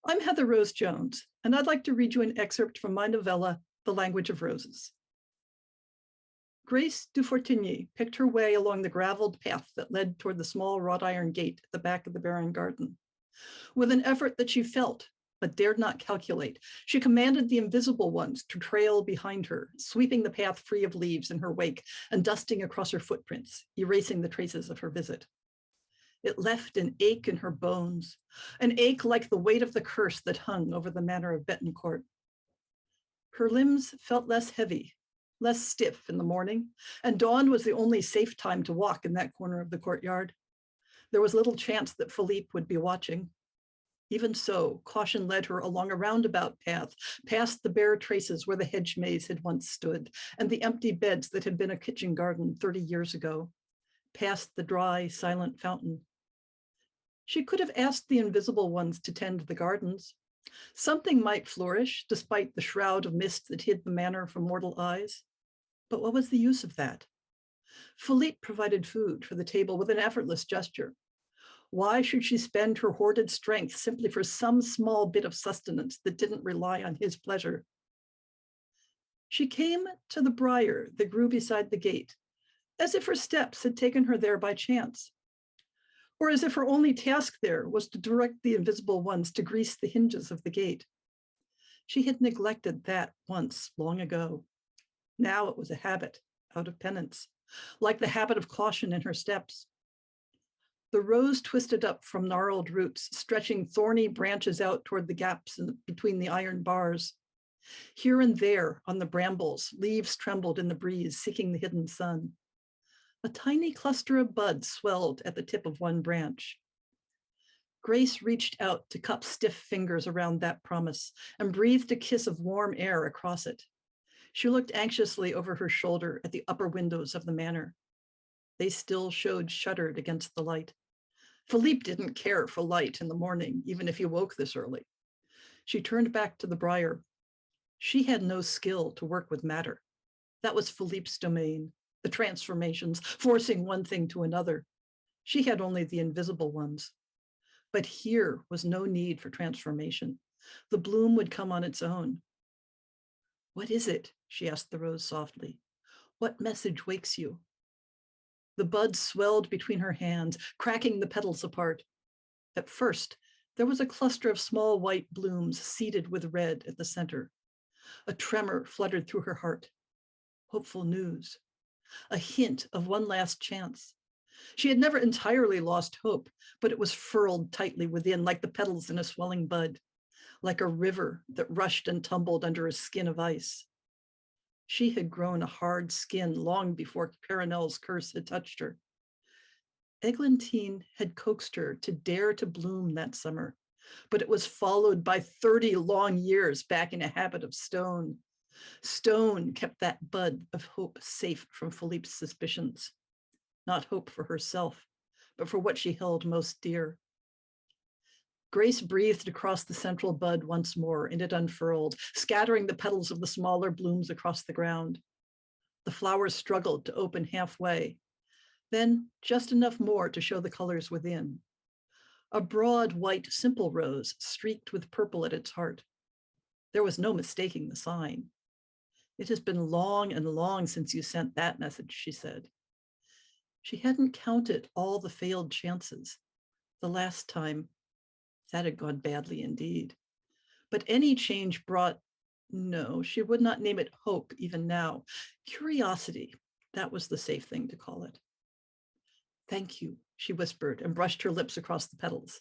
I'm Heather Rose Jones, and I'd like to read you an excerpt from my novella, The Language of Roses. Grace du Fortigny picked her way along the graveled path that led toward the small wrought iron gate at the back of the barren garden. With an effort that she felt, but dared not calculate, she commanded the invisible ones to trail behind her, sweeping the path free of leaves in her wake and dusting across her footprints, erasing the traces of her visit. It left an ache in her bones, an ache like the weight of the curse that hung over the manor of Betancourt. Her limbs felt less heavy, less stiff in the morning, and dawn was the only safe time to walk in that corner of the courtyard. There was little chance that Philippe would be watching. Even so, caution led her along a roundabout path, past the bare traces where the hedge maze had once stood, and the empty beds that had been a kitchen garden 30 years ago, past the dry, silent fountain. She could have asked the invisible ones to tend the gardens. Something might flourish, despite the shroud of mist that hid the manor from mortal eyes. But what was the use of that? Philippe provided food for the table with an effortless gesture. Why should she spend her hoarded strength simply for some small bit of sustenance that didn't rely on his pleasure? She came to the briar that grew beside the gate, as if her steps had taken her there by chance, or as if her only task there was to direct the invisible ones to grease the hinges of the gate. She had neglected that once long ago. Now it was a habit, out of penance, like the habit of caution in her steps. The rose twisted up from gnarled roots, stretching thorny branches out toward the gaps between the iron bars. Here and there on the brambles, leaves trembled in the breeze, seeking the hidden sun. A tiny cluster of buds swelled at the tip of one branch. Grace reached out to cup stiff fingers around that promise and breathed a kiss of warm air across it. She looked anxiously over her shoulder at the upper windows of the manor. They still showed shuttered against the light. Philippe didn't care for light in the morning, even if he woke this early. She turned back to the briar. She had no skill to work with matter. That was Philippe's domain. The transformations, forcing one thing to another. She had only the invisible ones. But here was no need for transformation. The bloom would come on its own. What is it? She asked the rose softly. What message wakes you? The buds swelled between her hands, cracking the petals apart. At first, there was a cluster of small white blooms seeded with red at the center. A tremor fluttered through her heart. Hopeful news. A hint of one last chance. She had never entirely lost hope, but it was furled tightly within, like the petals in a swelling bud, like a river that rushed and tumbled under a skin of ice. She had grown a hard skin long before Perenelle's curse had touched her. Eglantine had coaxed her to dare to bloom that summer, but it was followed by 30 long years back in a habit of stone. Stone kept that bud of hope safe from Philippe's suspicions. Not hope for herself, but for what she held most dear. Grace breathed across the central bud once more, and it unfurled, scattering the petals of the smaller blooms across the ground. The flowers struggled to open halfway, then just enough more to show the colors within. A broad white simple rose streaked with purple at its heart. There was no mistaking the sign. It has been long and long since you sent that message, she said. She hadn't counted all the failed chances. The last time, that had gone badly indeed. But any change brought, no, she would not name it hope even now. Curiosity, that was the safe thing to call it. Thank you, she whispered and brushed her lips across the petals.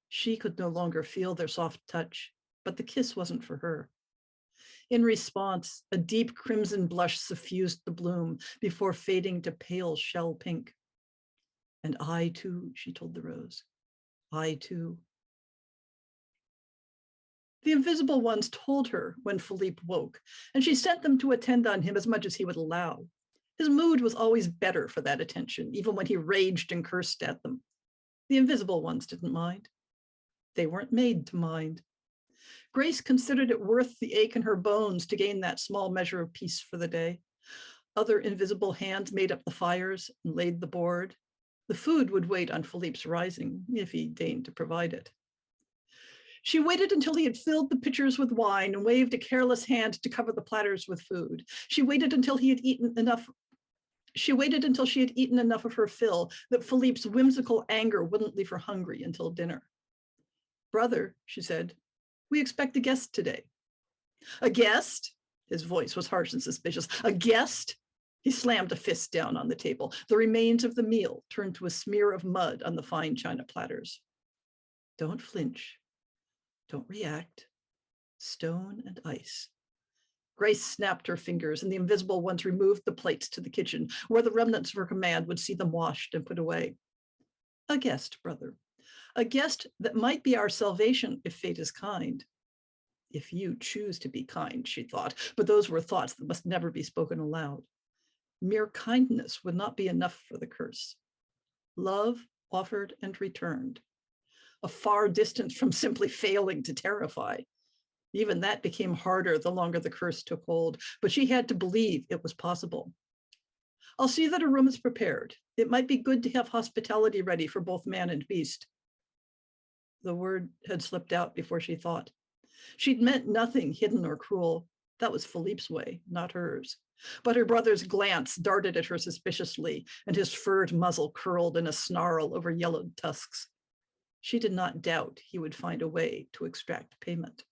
She could no longer feel their soft touch, but the kiss wasn't for her. In response, a deep crimson blush suffused the bloom before fading to pale shell pink. And I too, she told the rose. I too. The invisible ones told her when Philippe woke, and she sent them to attend on him as much as he would allow. His mood was always better for that attention, even when he raged and cursed at them. The invisible ones didn't mind. They weren't made to mind. Grace considered it worth the ache in her bones to gain that small measure of peace for the day. Other invisible hands made up the fires and laid the board. The food would wait on Philippe's rising, if he deigned to provide it. She waited until he had filled the pitchers with wine and waved a careless hand to cover the platters with food. She waited until he had eaten enough. She waited until she had eaten enough of her fill that Philippe's whimsical anger wouldn't leave her hungry until dinner. Brother, she said, we expect a guest today. A guest? His voice was harsh and suspicious. A guest? He slammed a fist down on the table. The remains of the meal turned to a smear of mud on the fine china platters. Don't flinch. Don't react. Stone and ice. Grace snapped her fingers, and the invisible ones removed the plates to the kitchen, where the remnants of her command would see them washed and put away. A guest, brother. A guest that might be our salvation if fate is kind. If you choose to be kind, she thought, but those were thoughts that must never be spoken aloud. Mere kindness would not be enough for the curse. Love offered and returned. A far distance from simply failing to terrify. Even that became harder the longer the curse took hold, but she had to believe it was possible. I'll see that a room is prepared. It might be good to have hospitality ready for both man and beast. The word had slipped out before she thought. She'd meant nothing hidden or cruel. That was Philippe's way, not hers. But her brother's glance darted at her suspiciously, and his furred muzzle curled in a snarl over yellowed tusks. She did not doubt he would find a way to extract payment.